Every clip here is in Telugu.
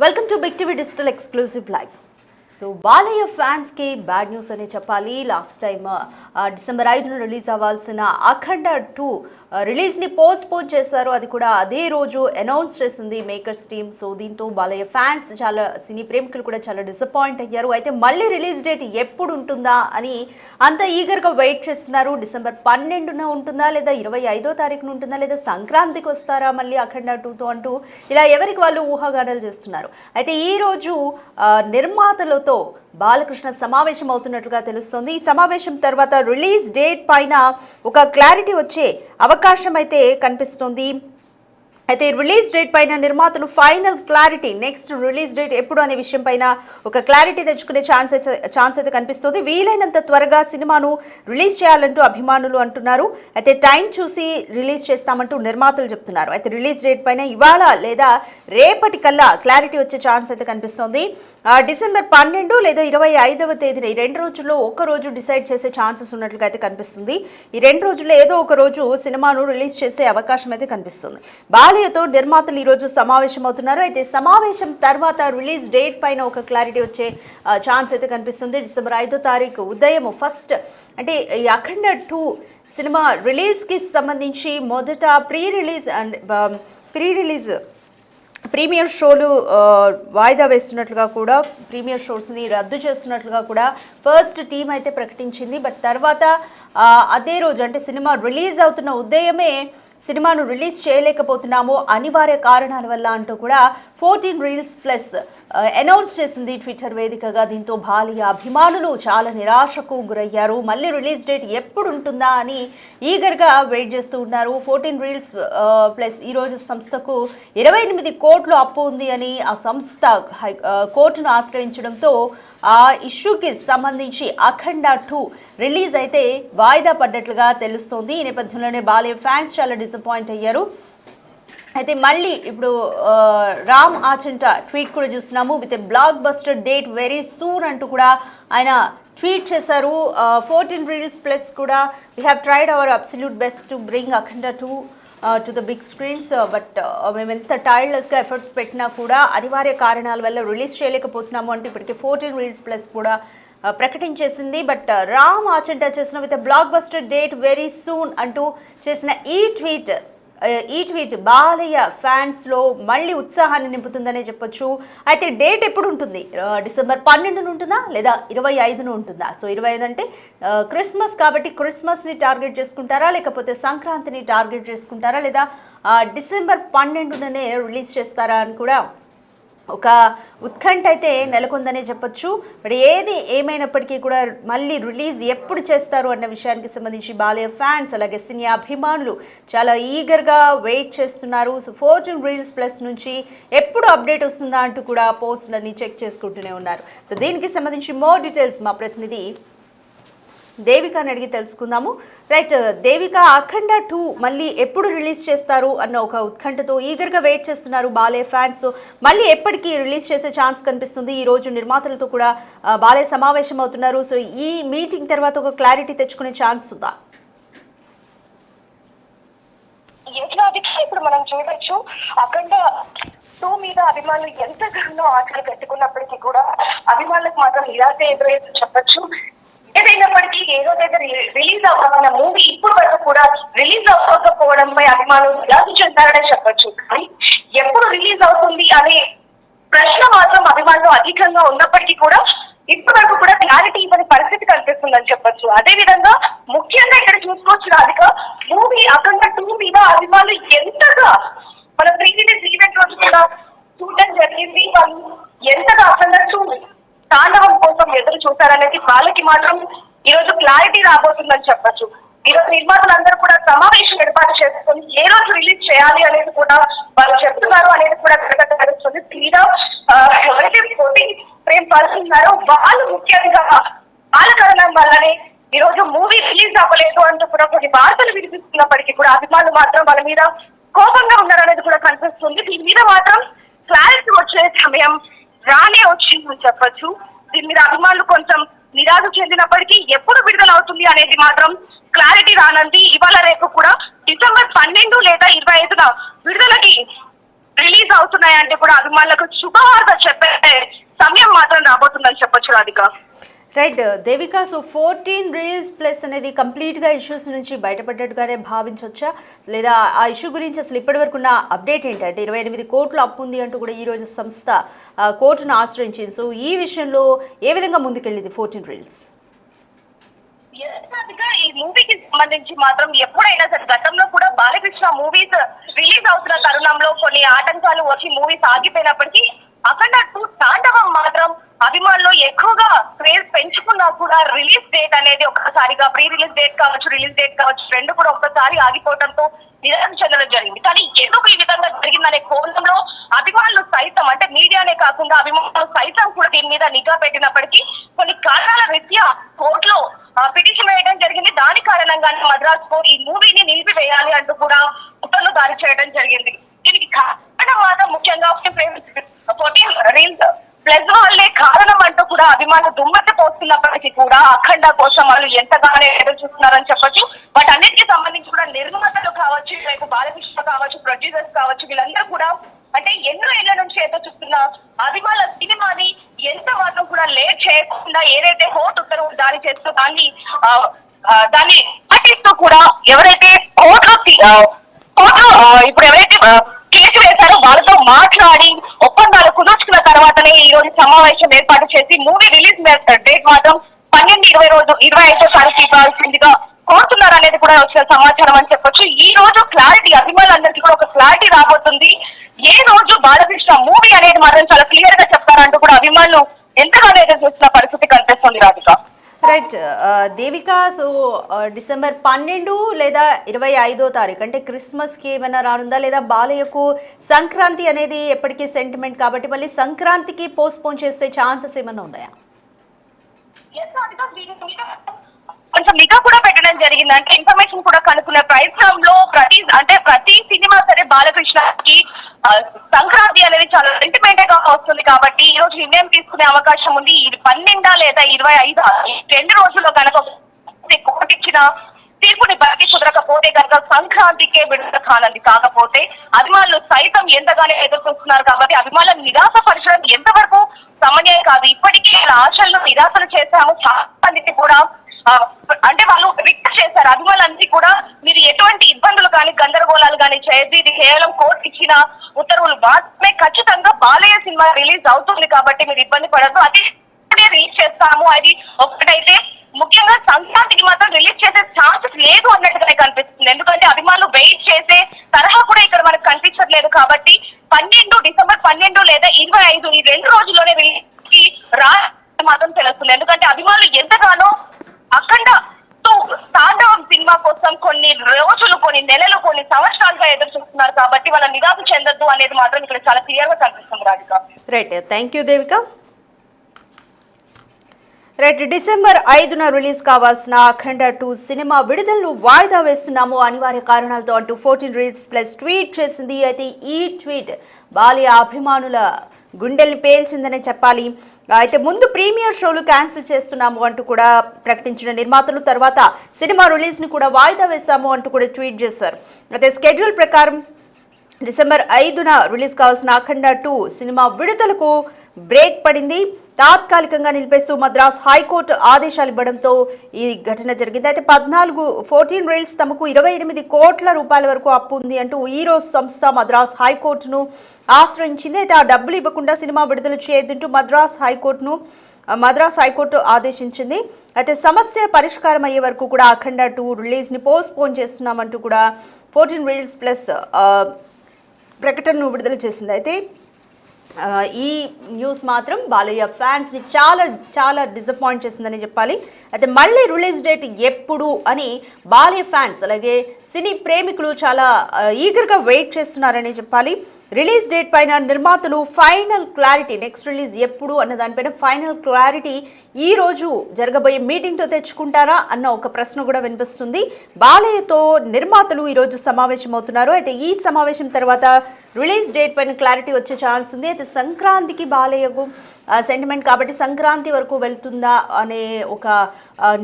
Welcome to big TV digital exclusive live. So Balayya ఫ్యాన్స్కి బ్యాడ్ న్యూస్ అనే చెప్పాలి. లాస్ట్ టైం డిసెంబర్ 5న రిలీజ్ అవ్వాల్సిన అఖండ 2 రిలీజ్ని పోస్ట్పోన్ చేశారు. అది కూడా అదే రోజు అనౌన్స్ చేసింది మేకర్స్ టీమ్. సో దీంతో బాలయ్య ఫ్యాన్స్ చాలా సినీ ప్రేమికులు కూడా చాలా డిసప్పాయింట్ అయ్యారు. అయితే మళ్ళీ రిలీజ్ డేట్ ఎప్పుడు ఉంటుందా అని అంత ఈగర్గా వెయిట్ చేస్తున్నారు. డిసెంబర్ 12న ఉంటుందా, లేదా 25వ తారీఖున ఉంటుందా, లేదా సంక్రాంతికి వస్తారా మళ్ళీ అఖండ 2తో అంటూ ఇలా ఎవరికి వాళ్ళు ఊహాగానాలు చేస్తున్నారు. అయితే ఈరోజు నిర్మాతలతో బాలకృష్ణ సమావేశం అవుతున్నట్లుగా తెలుస్తోంది. ఈ సమావేశం తర్వాత రిలీజ్ డేట్ పైన ఒక క్లారిటీ వచ్చే అవకాశం అయితే కనిపిస్తోంది. అయితే రిలీజ్ డేట్ పైన నిర్మాతలు final clarity, next release date ఎప్పుడు అనే విషయం పైన ఒక క్లారిటీ తెచ్చుకునే ఛాన్స్ అయితే కనిపిస్తుంది. వీలైనంత త్వరగా సినిమాను రిలీజ్ చేయాలంటూ అభిమానులు అంటున్నారు. అయితే టైం చూసి రిలీజ్ చేస్తామంటూ నిర్మాతలు చెప్తున్నారు. అయితే రిలీజ్ డేట్ పైన ఇవాళ లేదా రేపటికల్లా క్లారిటీ వచ్చే ఛాన్స్ అయితే కనిపిస్తోంది. డిసెంబర్ 12 లేదా 25వ తేదీన ఈ 2 రోజుల్లో ఒక రోజు డిసైడ్ చేసే ఛాన్సెస్ ఉన్నట్లుగా అయితే కనిపిస్తుంది. ఈ 2 రోజుల్లో ఏదో ఒక రోజు సినిమాను రిలీజ్ చేసే అవకాశం అయితే కనిపిస్తుంది. బాలయ్యతో నిర్మాతలు ఈరోజు సమావేశం అవుతున్నారు. అయితే సమావేశం తర్వాత రిలీజ్ డేట్ పైన ఒక క్లారిటీ వచ్చే ఛాన్స్ అయితే కనిపిస్తుంది. డిసెంబర్ 5వ తారీఖు ఉదయం ఫస్ట్ అంటే ఈ అఖండ 2 సినిమా రిలీజ్కి సంబంధించి మొదట ప్రీ రిలీజ్ ప్రీమియర్ షోలు వాయిదా వేస్తున్నట్లుగా కూడా, ప్రీమియర్ షోస్ని రద్దు చేస్తున్నట్లుగా కూడా ఫస్ట్ టీం అయితే ప్రకటించింది. బట్ తర్వాత అదే రోజు అంటే సినిమా రిలీజ్ అవుతున్న ఉదయమే సినిమాను రిలీజ్ చేయలేకపోతున్నాము అనివార్య కారణాల వల్ల అంటూ కూడా 14 Reels Plus అనౌన్స్ చేసింది ట్విట్టర్ వేదికగా. దీంతో బాలయ్య అభిమానులు చాలా నిరాశకు గురయ్యారు. మళ్ళీ రిలీజ్ డేట్ ఎప్పుడు ఉంటుందా అని ఈగర్గా వెయిట్ చేస్తూ ఉన్నారు. 14 Reels Plus ఈరోజు సంస్థకు 28 కోట్లు అప్పు ఉంది అని ఆ సంస్థ కోర్టును ఆశ్రయించడంతో ఆ ఇష్యూకి సంబంధించి అఖండ 2 రిలీజ్ అయితే వాయిదా పడ్డట్లుగా తెలుస్తోంది. ఈ నేపథ్యంలోనే బాలయ్య ఫ్యాన్స్ చాలా డిసప్పాయింట్ అయ్యారు. అయితే మళ్ళీ ఇప్పుడు రామ్ ఆచంట ట్వీట్ కూడా చూస్తున్నాము. With a blockbuster date very soon అంటూ కూడా ఆయన ట్వీట్ చేశారు. 14 Reels Plus కూడా we have tried our absolute best to bring Akhanda 2 to the big screens, but మేము ఎంత టైర్డ్లెస్గా ఎఫర్ట్స్ పెట్టినా కూడా అనివార్య కారణాల వల్ల రిలీజ్ చేయలేకపోతున్నాము అంటే ఇప్పటికే 14 Reels Plus కూడా ప్రకటించేసింది. బట్ రామ్ ఆచంట చేసిన with block buster date very soon అంటూ చేసిన ఈ ట్వీట్ బాలయ్య ఫ్యాన్స్లో మళ్ళీ ఉత్సాహాన్ని నింపుతుందనే చెప్పొచ్చు. అయితే డేట్ ఎప్పుడు ఉంటుంది? డిసెంబర్ 12న ఉంటుందా, లేదా 25న ఉంటుందా? సో 25 అంటే క్రిస్మస్ కాబట్టి క్రిస్మస్ని టార్గెట్ చేసుకుంటారా, లేకపోతే సంక్రాంతిని టార్గెట్ చేసుకుంటారా, లేదా డిసెంబర్ 12నే రిలీజ్ చేస్తారా అని కూడా ఒక ఉత్కంఠ అయితే నెలకొందనే చెప్పొచ్చు. మరి ఏది ఏమైనప్పటికీ కూడా మళ్ళీ రిలీజ్ ఎప్పుడు చేస్తారు అన్న విషయానికి సంబంధించి బాలయ్య ఫ్యాన్స్ అలాగే సినీ అభిమానులు చాలా ఈగర్గా వెయిట్ చేస్తున్నారు. సో 14 Reels Plus నుంచి ఎప్పుడు అప్డేట్ వస్తుందా అంటూ కూడా పోస్టులన్నీ చెక్ చేసుకుంటూనే ఉన్నారు. సో దీనికి సంబంధించి మోర్ డీటెయిల్స్ మా ప్రతినిధి దేవికాని అడిగి తెలుసుకుందాము. రైట్ దేవిక, అఖండ 2 మళ్ళీ ఎప్పుడు రిలీజ్ చేస్తారు అన్న ఒక ఉత్కంఠతో ఈగర్గా వెయిట్ చేస్తున్నారు బాలయ్య ఫ్యాన్స్. మళ్ళీ ఎప్పటికీ రిలీజ్ చేసే ఛాన్స్ కనిపిస్తుంది? ఈ రోజు నిర్మాతలతో కూడా బాలయ్య సమావేశం అవుతున్నారు. సో ఈ మీటింగ్ తర్వాత ఒక క్లారిటీ తెచ్చుకునే ఛాన్స్ ఉందా? ఇప్పుడు మనం చూడొచ్చు అఖండ 2 మీద అభిమానులు ఎంతగానో ఆశలు పెట్టుకున్నప్పటికీ కూడా అభిమానులకు మాత్రం నిరాశ ఎదురైతే చెప్పొచ్చు. ఏదైనప్పటికీ ఏదో దగ్గర రిలీజ్ అవ్వాలన్న మూవీ ఇప్పుడు వరకు కూడా రిలీజ్ అవ్వకపోవడంపై అభిమానులు నిరాశ చెందారనే చెప్పొచ్చు. కానీ ఎప్పుడు రిలీజ్ అవుతుంది అనే ప్రశ్న మాత్రం అభిమానులు అధికంగా ఉన్నప్పటికీ కూడా ఇప్పటి వరకు కూడా క్లారిటీ ఇవ్వని పరిస్థితి కనిపిస్తుందని చెప్పొచ్చు. అదే విధంగా ముఖ్యంగా ఇక్కడ చూసుకోవచ్చు రాధిక, మూవీ అఖండ 2 మీద అభిమానులు ఎంతగా మన ప్రీ రిలీజ్ ఈవెంట్ రోజు కూడా చూడడం జరిగింది. వాళ్ళు ఎంతగా అఖండ 2 తాండవం కోసం ఎదురు చూస్తారనేది వాళ్ళకి మాత్రం ఈ రోజు క్లారిటీ రాబోతుందని చెప్పచ్చు. ఈ రోజు నిర్మాతలందరూ కూడా సమావేశం ఏర్పాటు చేసుకొని ఏ రోజు రిలీజ్ చేయాలి అనేది కూడా వాళ్ళు చెప్తున్నారు అనేది కూడా తెలుస్తుంది. తీరా ఎవరైతే పోటీ ప్రేమ్ పడుతున్నారో వాళ్ళు ముఖ్యంగా వాళ్ళ కారణం వల్లనే ఈ రోజు మూవీ రిలీజ్ అవ్వలేదు అంటూ కూడా కొన్ని వార్తలు వినిపిస్తున్నప్పటికీ కూడా అభిమానులు మాత్రం వాళ్ళ మీద కోపంగా ఉన్నారనేది కూడా కనిపిస్తుంది. దీని మీద మాత్రం క్లారిటీ వచ్చే సమయం రానే వచ్చిందని చెప్పొచ్చు. దీని మీద అభిమానులు కొంచెం నిరాశ చెందినప్పటికీ ఎప్పుడు విడుదల అవుతుంది అనేది మాత్రం క్లారిటీ రానంది. ఇవాళ రేపు కూడా డిసెంబర్ 12 లేదా 25న విడుదలకి రిలీజ్ అవుతున్న రాబోతున్నాయంటే కూడా అభిమానులకు శుభవార్త చెప్పే సమయం మాత్రం రాబోతుందని చెప్పొచ్చు Radhika. Right Devika, so 14 reels plus అనేది కంప్లీట్గా ఇష్యూస్ నుంచి బయటపడ్డట్టుగానే భావించవచ్చా, లేదా ఆ ఇష్యూ గురించి అసలు ఇప్పటివరకు ఉన్న అప్డేట్ ఏంటంటే 28 కోట్లు అప్పు ఉంది అంటూ కూడా ఈరోజు సంస్థ కోర్టును ఆశ్రయించింది. సో ఈ విషయంలో ఏ విధంగా ముందుకెళ్ళింది 14 రీల్స్? ఈ మూవీకి సంబంధించి మాత్రం ఎప్పుడైనా సరే గతంలో కూడా బాలకృష్ణ మూవీస్ రిలీజ్ అవుతున్న తరుణంలో కొన్ని ఆటంకాలు వచ్చి మూవీస్ ఆగిపోయినప్పటికీ అఖండ 2 తాండవం మాత్రం అభిమానులు ఎక్కువగా క్రేజ్ పెంచుకున్నా కూడా రిలీజ్ డేట్ అనేది ఒక్కసారిగా ప్రీ రిలీజ్ డేట్ కావచ్చు, రిలీజ్ డేట్ కావచ్చు, రెండు కూడా ఒక్కసారి ఆగిపోవడంతో నిరాశ చెందడం జరిగింది. కానీ ఎందుకు ఈ విధంగా జరిగిందనే కోణంలో అభిమానులు సైతం, అంటే మీడియానే కాకుండా అభిమానులు సైతం కూడా దీని మీద నిఘా పెట్టినప్పటికీ కొన్ని కారణాల రీత్యా కోర్టులో పిటిషన్ వేయడం జరిగింది. దాని కారణంగానే మద్రాస్ కోర్టు ఈ మూవీని నిలిపివేయాలి అంటూ కూడా ఉత్తర్వులు జారీ చేయడం జరిగింది. దీనికి కారణం మాత్రం ముఖ్యంగా 14 రీల్స్ ప్లస్ వాళ్ళే కారణం అంటూ కూడా అభిమానులు దుమ్మెత్తి పోస్తున్నప్పటికీ కూడా అఖండ కోసం వాళ్ళు ఎంతగానో ఎదురు చూస్తున్నారని చెప్పొచ్చు. వాటన్నిటికీ సంబంధించి కూడా నిర్మాతలు కావచ్చు, రేపు బాలకృష్ణ కావచ్చు, ప్రొడ్యూసర్స్ కావచ్చు, వీళ్ళందరూ కూడా అంటే ఎన్నో ఏళ్ల నుంచి ఎదురు చూస్తున్న అభిమానుల సినిమాని ఎంత మాత్రం కూడా లేట్ చేయకుండా ఏదైతే కోర్టు ఉత్తర్వులు జారీ చేస్తూ దాన్ని పాటిస్తూ కూడా ఎవరైతే కోర్టు ఇప్పుడు ఎవరైతే కేసు వేశారో వాళ్ళతో మాట్లాడి ఒప్పందాలు కుదుర్చుకున్న తర్వాతనే ఈ రోజు సమావేశం ఏర్పాటు చేసి మూవీ రిలీజ్ డేట్ మాత్రం 12-25 తారీఖు ఇవ్వాల్సిందిగా కోరుతున్నారు అనేది కూడా వచ్చిన సమాచారం అని చెప్పొచ్చు. ఈ రోజు క్లారిటీ అభిమానులందరికీ కూడా ఒక క్లారిటీ రాబోతుంది. ఏ రోజు బాలకృష్ణ మూవీ అనేది మాత్రం చాలా క్లియర్ గా చెప్తారంటూ కూడా అభిమానులు ఎంతగానో ఎదురు చూస్తున్న పరిస్థితి కనిపిస్తుంది Radhika. Right Devika, so December 12 లేదా 25వ తారీఖు అంటే క్రిస్మస్కి ఏమైనా రానుందా, లేదా బాలయ్యకు సంక్రాంతి అనేది ఎప్పటికీ సెంటిమెంట్ కాబట్టి మళ్ళీ సంక్రాంతికి పోస్ట్పోన్ చేసే ఛాన్సెస్ ఏమైనా ఉన్నాయా? కొంచెం నిఘా కూడా పెట్టడం జరిగింది. అంటే ఇన్ఫర్మేషన్ కూడా కనుక్కునే ప్రయత్నంలో ప్రతి సినిమా సరే బాలకృష్ణకి సంక్రాంతి అనేది చాలా సెంటిమెంట్ గా వస్తుంది కాబట్టి ఈ రోజు నిర్ణయం తీసుకునే అవకాశం ఉంది. ఇది 12 లేదా 25 2 రోజుల్లో కనుక కోర్టు ఇచ్చిన తీర్పుని బట్టి కుదరకపోతే కనుక సంక్రాంతికే విడుదల కానుంది. కాకపోతే అభిమానులు సైతం ఎంతగానో ఎదుర్కొస్తున్నారు కాబట్టి అభిమానులను నిరాశపరచడం ఎంతవరకు సమన్వయం కాదు. ఇప్పటికే ఆశలను నిరాశలు చేశాము. చాలా మందికి కూడా అంటే వాళ్ళు రిక్వెస్ట్ చేశారు అభిమానులన్నీ కూడా, మీరు ఎటువంటి ఇబ్బందులు కానీ గందరగోళాలు కానీ చేయదు, ఇది కేవలం కోర్టు ఇచ్చిన ఉత్తర్వులు మాత్రమే, ఖచ్చితంగా బాలయ్య సినిమా రిలీజ్ అవుతుంది కాబట్టి మీరు ఇబ్బంది పడద్దు, అది రిలీజ్ చేస్తాము. అది ఒకటైతే ముఖ్యంగా సంక్రాంతికి మాత్రం రిలీజ్ చేసే ఛాన్సెస్ లేదు అన్నట్టుగానే కనిపిస్తుంది. ఎందుకంటే అభిమానులు వెయిట్ చేసే తరహా కూడా ఇక్కడ మనకు కనిపించట్లేదు కాబట్టి డిసెంబర్ 12 లేదా 25 ఈ 2 రోజుల్లోనే రిలీజ్ రా మాత్రం తెలుస్తుంది. ఎందుకంటే అభిమానులు ఎంతగానో అఖండ 2 తాండవం సినిమా కోసం కొన్ని రోజులు, కొన్ని నెలలు, కొన్ని సంవత్సరాలుగా ఎదురు చూస్తున్నారు కాబట్టి వాళ్ళ నిరాశ చెందొద్దు అనేది మాత్రం ఇక్కడ చాలా క్లియర్ గా కనిపిస్తుంది Radhika. Right, thank you Devika. Right, December 5న రిలీజ్ కావాల్సిన అఖండ 2 సినిమా విడుదలను వాయిదా వేస్తున్నాము అనివార్య కారణాలతో అంటూ 14 రీల్స్ ప్లస్ ట్వీట్ చేసింది. అయితే ఈ ట్వీట్ బాలయ్య అభిమానుల గుండెల్ని పేల్చిందనే చెప్పాలి. అయితే ముందు ప్రీమియర్ షోలు క్యాన్సిల్ చేస్తున్నాము అంటూ కూడా ప్రకటించిన నిర్మాతలు తర్వాత సినిమా రిలీజ్ని కూడా వాయిదా వేశాము అంటూ కూడా ట్వీట్ చేశారు. అయితే స్కెడ్యూల్ ప్రకారం డిసెంబర్ 5న రిలీజ్ కావాల్సిన అఖండ 2 సినిమా విడుదలకు బ్రేక్ పడింది. తాత్కాలికంగా నిలిపేస్తూ మద్రాస్ హైకోర్టు ఆదేశాలు ఇవ్వడంతో ఈ ఘటన జరిగింది. అయితే 14 రీల్స్ తమకు 28 కోట్ల రూపాయల వరకు అప్పు ఉంది అంటూ ఈ రోజు సంస్థ మద్రాస్ హైకోర్టును ఆశ్రయించింది. అయితే ఆ డబ్బులు ఇవ్వకుండా సినిమా విడుదల చేయొద్దంటూ మద్రాస్ హైకోర్టు ఆదేశించింది. అయితే సమస్య పరిష్కారం అయ్యే వరకు కూడా అఖండ 2 రిలీజ్ని పోస్ట్పోన్ చేస్తున్నామంటూ కూడా 14 రీల్స్ ప్లస్ ప్రకటనను విడుదల చేసింది. అయితే ఈ న్యూస్ మాత్రం బాలయ్య ఫ్యాన్స్ని చాలా చాలా డిసప్పాయింట్ చేసిందని చెప్పాలి. అయితే మళ్ళీ రిలీజ్ డేట్ ఎప్పుడు అని బాలయ్య ఫ్యాన్స్ అలాగే సినీ ప్రేమికులు చాలా ఈగర్గా వెయిట్ చేస్తున్నారని చెప్పాలి. రిలీజ్ డేట్ పైన నిర్మాతలు ఫైనల్ క్లారిటీ, నెక్స్ట్ రిలీజ్ ఎప్పుడు అన్న దానిపైన ఫైనల్ క్లారిటీ ఈ రోజు జరగబోయే మీటింగ్తో తెచ్చుకుంటారా అన్న ఒక ప్రశ్న కూడా వినిపిస్తుంది. బాలయ్యతో నిర్మాతలు ఈరోజు సమావేశం అవుతున్నారు. అయితే ఈ సమావేశం తర్వాత రిలీజ్ డేట్ పైన క్లారిటీ వచ్చే ఛాన్స్ ఉంది. అయితే సంక్రాంతికి బాలయ్యకు సెంటిమెంట్ కాబట్టి సంక్రాంతి వరకు వెళ్తుందా అనే ఒక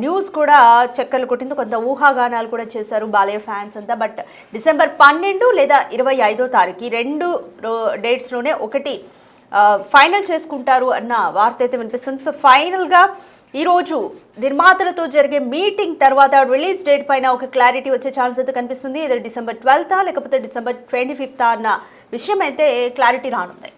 న్యూస్ కూడా చెక్కలు కొట్టింది. కొంత ఊహాగానాలు కూడా చేశారు బాలయ్య ఫ్యాన్స్ అంతా. బట్ డిసెంబర్ 12 లేదా 25వ తారీఖు ఈ 2 డేట్స్లోనే ఒకటి ఫైనల్ చేసుకుంటారు అన్న వార్త అయితే వినిపిస్తుంది. సో ఫైనల్గా ఈరోజు నిర్మాతలతో జరిగే మీటింగ్ తర్వాత రిలీజ్ డేట్ పైన ఒక క్లారిటీ వచ్చే ఛాన్స్ అయితే కనిపిస్తుంది. ఇది డిసెంబర్ 12th లేకపోతే డిసెంబర్ 25th అన్న విషయం అయితే క్లారిటీ రానుంది.